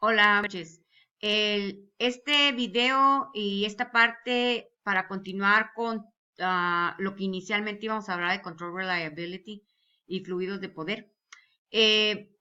Hola, noches. Este video y esta parte para continuar con lo que inicialmente íbamos a hablar de Control Reliability y fluidos de poder.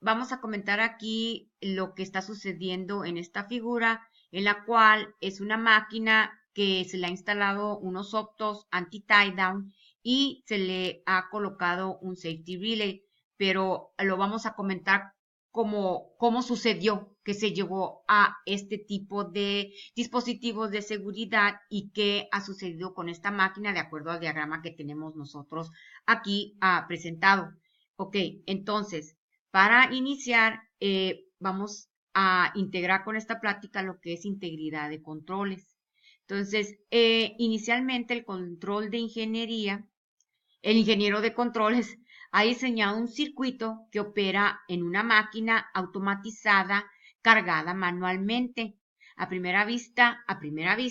Vamos a comentar aquí lo que está sucediendo en esta figura, en la cual es una máquina que se le ha instalado unos optos anti-tie down y se le ha colocado un safety relay, pero lo vamos a comentar cómo sucedió que se llegó a este tipo de dispositivos de seguridad y qué ha sucedido con esta máquina de acuerdo al diagrama que tenemos nosotros aquí presentado. Ok, entonces, para iniciar, vamos a integrar con esta plática lo que es integridad de controles. Entonces, inicialmente el control de ingeniería, el ingeniero de controles ha diseñado un circuito que opera en una máquina automatizada cargada manualmente. A primera vista,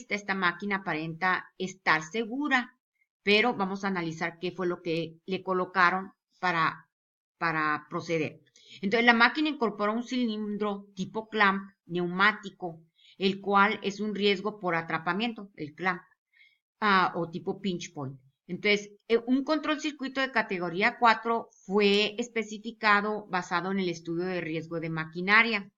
esta máquina aparenta estar segura, pero vamos a analizar qué fue lo que le colocaron para proceder. Entonces, la máquina incorpora un cilindro tipo clamp neumático, el cual es un riesgo por atrapamiento, el clamp, o tipo pinch point. Entonces, un control circuito de categoría 4 fue especificado basado en el estudio de riesgo de maquinaria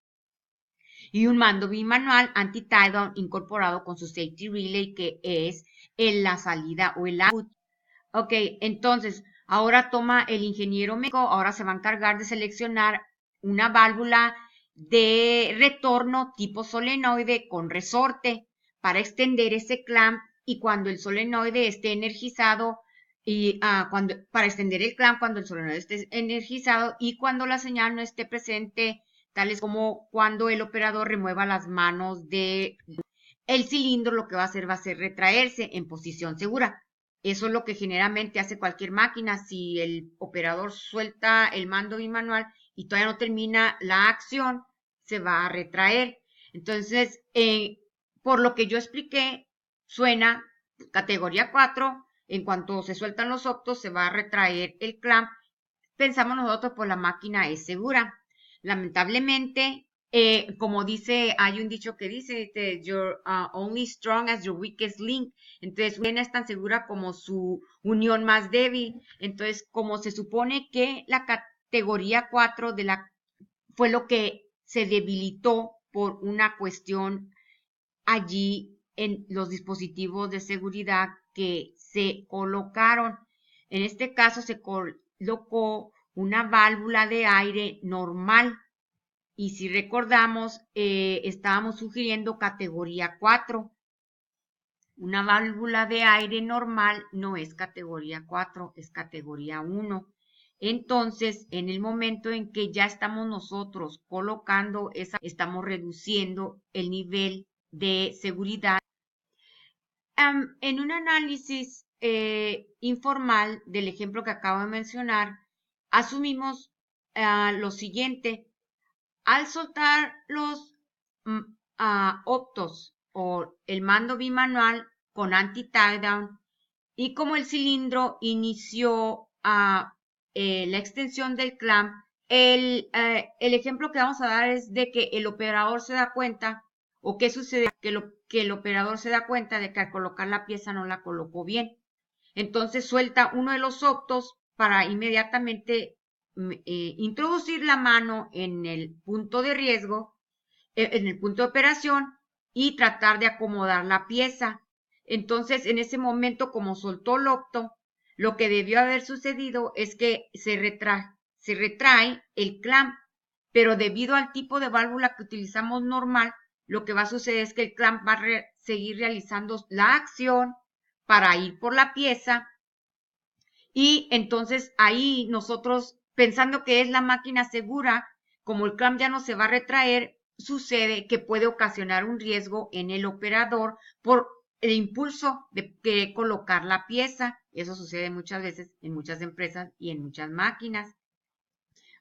y un mando bimanual anti-tie down incorporado con su safety relay, que es en la salida o el output. Ok, entonces, ahora toma el ingeniero mecánico, ahora se va a encargar de seleccionar una válvula de retorno tipo solenoide con resorte para extender ese clamp y cuando el solenoide esté energizado y para extender el clamp cuando el solenoide esté energizado y cuando la señal no esté presente, tales como cuando el operador remueva las manos de el cilindro, lo que va a hacer retraerse en posición segura. Eso es lo que generalmente hace cualquier máquina. Si el operador suelta el mando bimanual y todavía no termina la acción, se va a retraer. Entonces, por lo que yo expliqué, suena categoría 4. En cuanto se sueltan los optos, se va a retraer el clamp. Pensamos nosotros, pues la máquina es segura. Lamentablemente, como dice, hay un dicho que dice, you're only strong as your weakest link. Entonces, una es tan segura como su unión más débil. Entonces, como se supone que la categoría 4 fue lo que se debilitó por una cuestión allí en los dispositivos de seguridad que se colocaron. En este caso se colocó una válvula de aire normal y si recordamos, estábamos sugiriendo categoría 4. Una válvula de aire normal no es categoría 4, es categoría 1. Entonces, en el momento en que ya estamos nosotros colocando estamos reduciendo el nivel de seguridad. En un análisis informal del ejemplo que acabo de mencionar, asumimos lo siguiente. Al soltar los optos o el mando bimanual con anti-tie down y como el cilindro inició la extensión del clamp, el ejemplo que vamos a dar es de que el operador se da cuenta o qué sucede que el operador se da cuenta de que al colocar la pieza no la colocó bien. Entonces suelta uno de los optos para inmediatamente introducir la mano en el punto de riesgo, en el punto de operación y tratar de acomodar la pieza. Entonces, en ese momento, como soltó el opto, lo que debió haber sucedido es que se retrae el clamp, pero debido al tipo de válvula que utilizamos normal, lo que va a suceder es que el clamp va a seguir realizando la acción para ir por la pieza y entonces ahí nosotros, pensando que es la máquina segura, como el clamp ya no se va a retraer, sucede que puede ocasionar un riesgo en el operador por el impulso de colocar la pieza. Eso sucede muchas veces en muchas empresas y en muchas máquinas.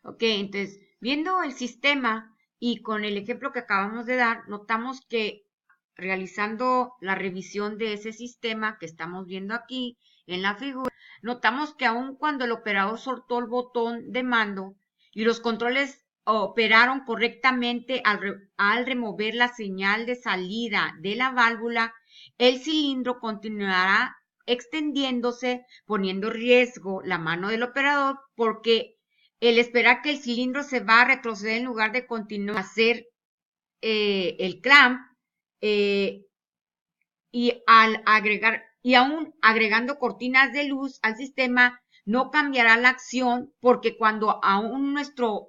Ok, entonces, viendo el sistema y con el ejemplo que acabamos de dar, notamos que realizando la revisión de ese sistema que estamos viendo aquí en la figura, notamos que aun cuando el operador soltó el botón de mando y los controles operaron correctamente al remover la señal de salida de la válvula, el cilindro continuará extendiéndose, poniendo en riesgo la mano del operador, porque el esperar que el cilindro se va a retroceder en lugar de continuar a hacer el clamp, y aún agregando cortinas de luz al sistema, no cambiará la acción, porque cuando aún nuestro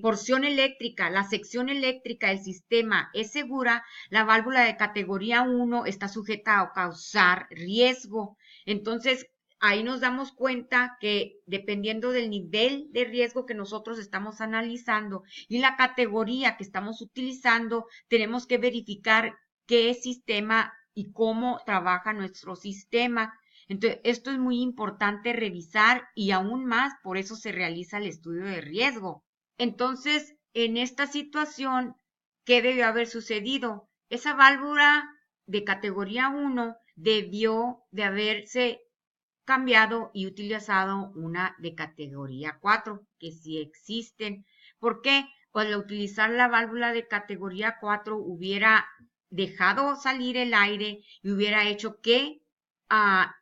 porción eléctrica, la sección eléctrica del sistema es segura, la válvula de categoría 1 está sujeta a causar riesgo. Entonces, ahí nos damos cuenta que dependiendo del nivel de riesgo que nosotros estamos analizando y la categoría que estamos utilizando, tenemos que verificar qué sistema y cómo trabaja nuestro sistema. Entonces, esto es muy importante revisar y aún más, por eso se realiza el estudio de riesgo. Entonces, en esta situación, ¿qué debió haber sucedido? Esa válvula de categoría 1 debió de haberse cambiado y utilizado una de categoría 4, que sí existen. ¿Por qué? Pues al utilizar la válvula de categoría 4 hubiera dejado salir el aire y hubiera hecho que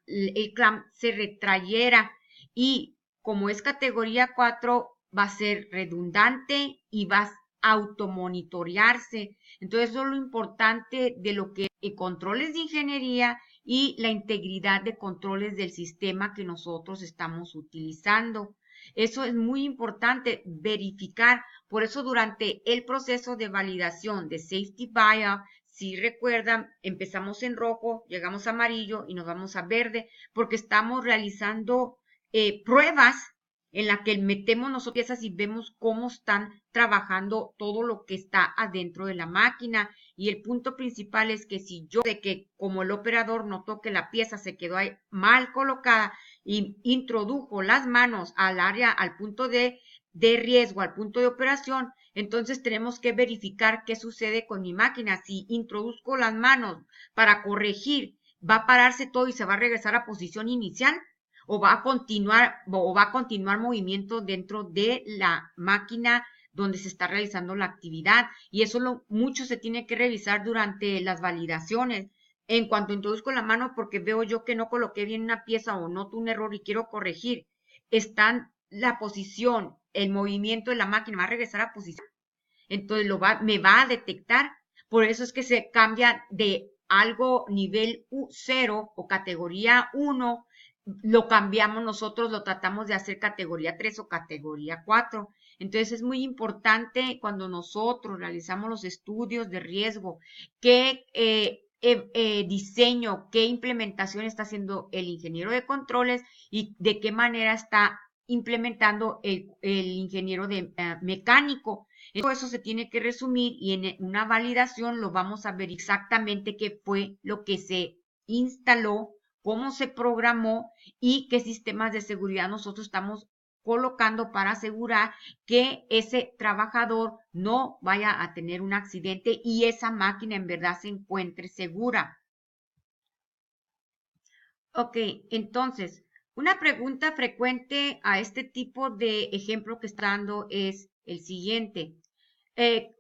el clamp se retrayera, y como es categoría 4 va a ser redundante y va a automonitorearse. Entonces eso es lo importante de lo que controles de ingeniería y la integridad de controles del sistema que nosotros estamos utilizando. Eso es muy importante verificar. Por eso durante el proceso de validación de Safety Buyout, si recuerdan, empezamos en rojo, llegamos a amarillo y nos vamos a verde, porque estamos realizando pruebas en la que metemos nosotros piezas y vemos cómo están trabajando todo lo que está adentro de la máquina. Y el punto principal es que si yo, de que como el operador notó que la pieza se quedó ahí mal colocada y introdujo las manos al área, al punto de riesgo, al punto de operación, entonces tenemos que verificar qué sucede con mi máquina. Si introduzco las manos para corregir, ¿va a pararse todo y se va a regresar a posición inicial? ¿O va a continuar movimiento dentro de la máquina donde se está realizando la actividad? Y eso mucho se tiene que revisar durante las validaciones. En cuanto introduzco la mano porque veo yo que no coloqué bien una pieza o noto un error y quiero corregir, está la posición, el movimiento de la máquina va a regresar a posición. Entonces me va a detectar. Por eso es que se cambia de algo nivel 0 o categoría 1, lo cambiamos nosotros, lo tratamos de hacer categoría 3 o categoría 4. Entonces es muy importante cuando nosotros realizamos los estudios de riesgo, qué diseño, qué implementación está haciendo el ingeniero de controles y de qué manera está implementando el ingeniero mecánico. Todo eso se tiene que resumir y en una validación lo vamos a ver exactamente qué fue lo que se instaló, cómo se programó y qué sistemas de seguridad nosotros estamos colocando para asegurar que ese trabajador no vaya a tener un accidente y esa máquina en verdad se encuentre segura. Ok, entonces, una pregunta frecuente a este tipo de ejemplo que está dando es el siguiente.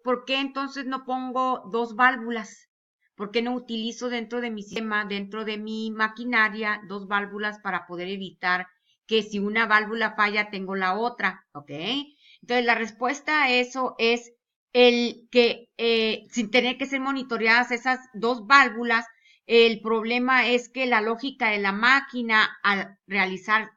¿Por qué entonces no pongo dos válvulas? ¿Por qué no utilizo dentro de mi sistema, dentro de mi maquinaria, dos válvulas para poder evitar que si una válvula falla, tengo la otra? ¿Ok? Entonces, la respuesta a eso es el que sin tener que ser monitoreadas esas dos válvulas, el problema es que la lógica de la máquina al realizar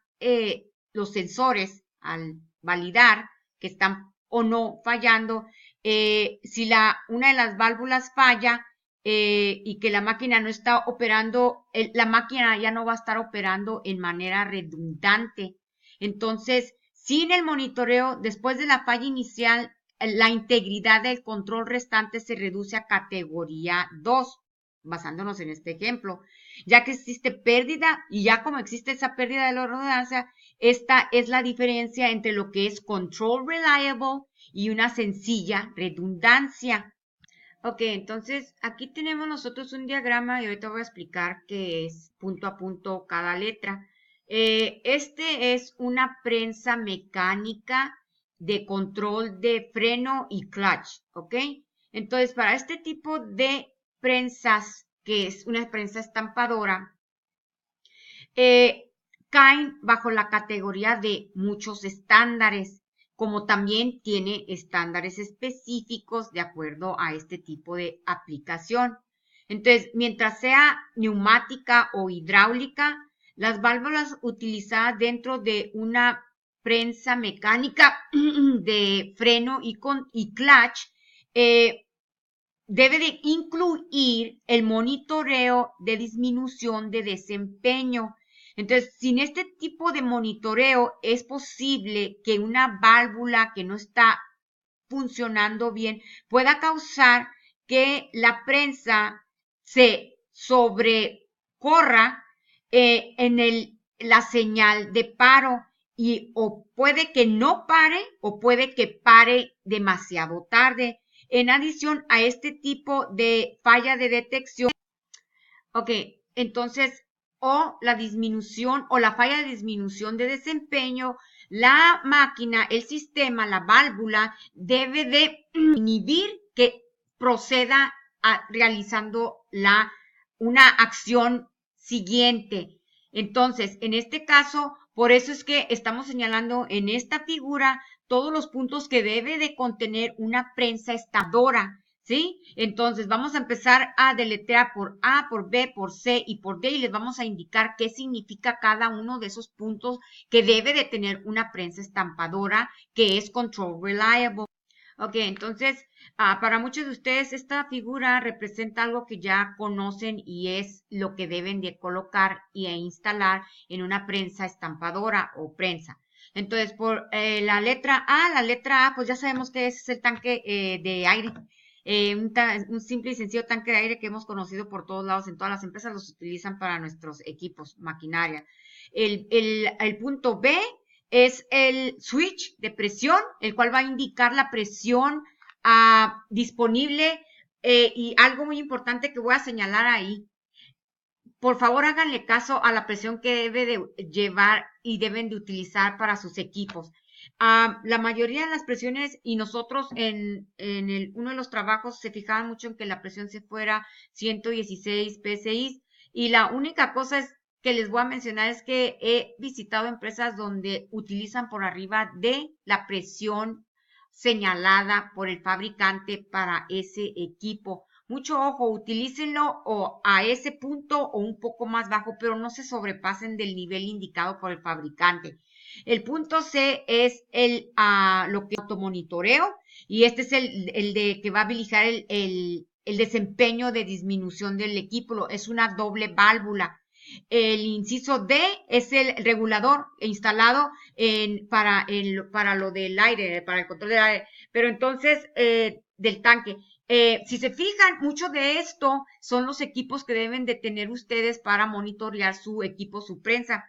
los sensores, al validar que están o no fallando, si una de las válvulas falla y que la máquina no está operando, la máquina ya no va a estar operando en manera redundante. Entonces, sin el monitoreo, después de la falla inicial, la integridad del control restante se reduce a categoría 2, basándonos en este ejemplo, ya que existe pérdida y ya como existe esa pérdida de la redundancia, esta es la diferencia entre lo que es control reliable y una sencilla redundancia. Ok, entonces aquí tenemos nosotros un diagrama y ahorita voy a explicar qué es punto a punto cada letra. Este es una prensa mecánica de control de freno y clutch, ¿ok? Entonces, para este tipo de prensas, que es una prensa estampadora, caen bajo la categoría de muchos estándares, como también tiene estándares específicos de acuerdo a este tipo de aplicación. Entonces, mientras sea neumática o hidráulica, las válvulas utilizadas dentro de una prensa mecánica de freno y clutch debe de incluir el monitoreo de disminución de desempeño. Entonces, sin este tipo de monitoreo es posible que una válvula que no está funcionando bien pueda causar que la prensa se sobrecorra en la señal de paro y o puede que no pare o puede que pare demasiado tarde. En adición a este tipo de falla de detección, ok, entonces, o la disminución o la falla de disminución de desempeño, la máquina, el sistema, la válvula debe de inhibir que proceda realizando una acción siguiente. Entonces, en este caso, por eso es que estamos señalando en esta figura todos los puntos que debe de contener una prensa estampadora, ¿sí? Entonces vamos a empezar a deletrear por A, por B, por C y por D y les vamos a indicar qué significa cada uno de esos puntos que debe de tener una prensa estampadora que es Control Reliable. Ok, entonces, para muchos de ustedes esta figura representa algo que ya conocen y es lo que deben de colocar e instalar en una prensa estampadora o prensa. Entonces, por la letra A, pues ya sabemos que ese es el tanque de aire. Un simple y sencillo tanque de aire que hemos conocido por todos lados, en todas las empresas los utilizan para nuestros equipos, maquinaria. El punto B es el switch de presión, el cual va a indicar la presión disponible y algo muy importante que voy a señalar ahí. Por favor, háganle caso a la presión que debe de llevar y deben de utilizar para sus equipos. La mayoría de las presiones y nosotros en uno de los trabajos se fijaban mucho en que la presión se fuera 116 PSI y la única cosa es que les voy a mencionar es que he visitado empresas donde utilizan por arriba de la presión señalada por el fabricante para ese equipo. Mucho ojo, utilícenlo o a ese punto o un poco más bajo, pero no se sobrepasen del nivel indicado por el fabricante. El punto C es lo que automonitoreo y este es el de que va a habilitar el desempeño de disminución del equipo. Es una doble válvula. El inciso D es el regulador instalado para lo del aire, para el control del aire, pero entonces del tanque. Si se fijan, mucho de esto son los equipos que deben de tener ustedes para monitorear su equipo, su prensa.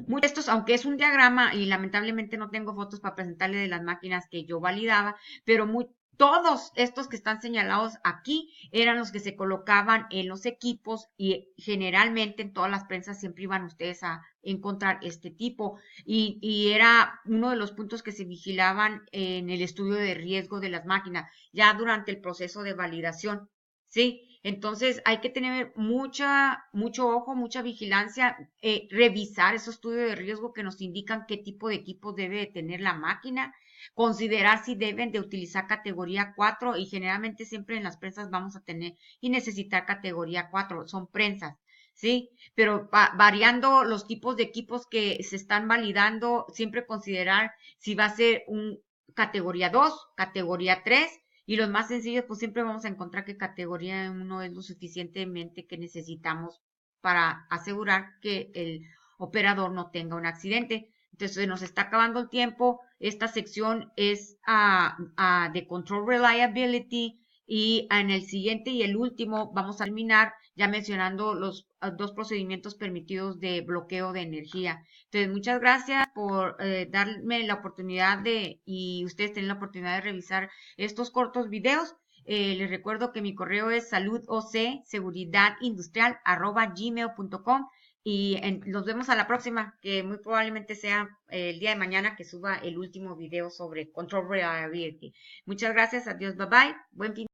Muchos de estos, aunque es un diagrama y lamentablemente no tengo fotos para presentarle de las máquinas que yo validaba, pero todos estos que están señalados aquí eran los que se colocaban en los equipos y generalmente en todas las prensas siempre iban ustedes a encontrar este tipo y era uno de los puntos que se vigilaban en el estudio de riesgo de las máquinas ya durante el proceso de validación, ¿sí? Entonces hay que tener mucho ojo, mucha vigilancia, revisar esos estudios de riesgo que nos indican qué tipo de equipo debe de tener la máquina, considerar si deben de utilizar categoría 4 y generalmente siempre en las prensas vamos a tener y necesitar categoría 4, son prensas, ¿sí? Pero variando los tipos de equipos que se están validando, siempre considerar si va a ser un categoría 2, categoría 3 y los más sencillos, pues siempre vamos a encontrar que categoría 1 es lo suficientemente que necesitamos para asegurar que el operador no tenga un accidente. Entonces, se nos está acabando el tiempo. Esta sección es de Control Reliability y en el siguiente y el último vamos a terminar ya mencionando los dos procedimientos permitidos de bloqueo de energía. Entonces, muchas gracias por darme la oportunidad y ustedes tienen la oportunidad de revisar estos cortos videos. Les recuerdo que mi correo es saludocseguridadindustrial@gmail.com. Y nos vemos a la próxima, que muy probablemente sea el día de mañana que suba el último video sobre Control Reliability. Muchas gracias, adiós, bye bye, buen fin.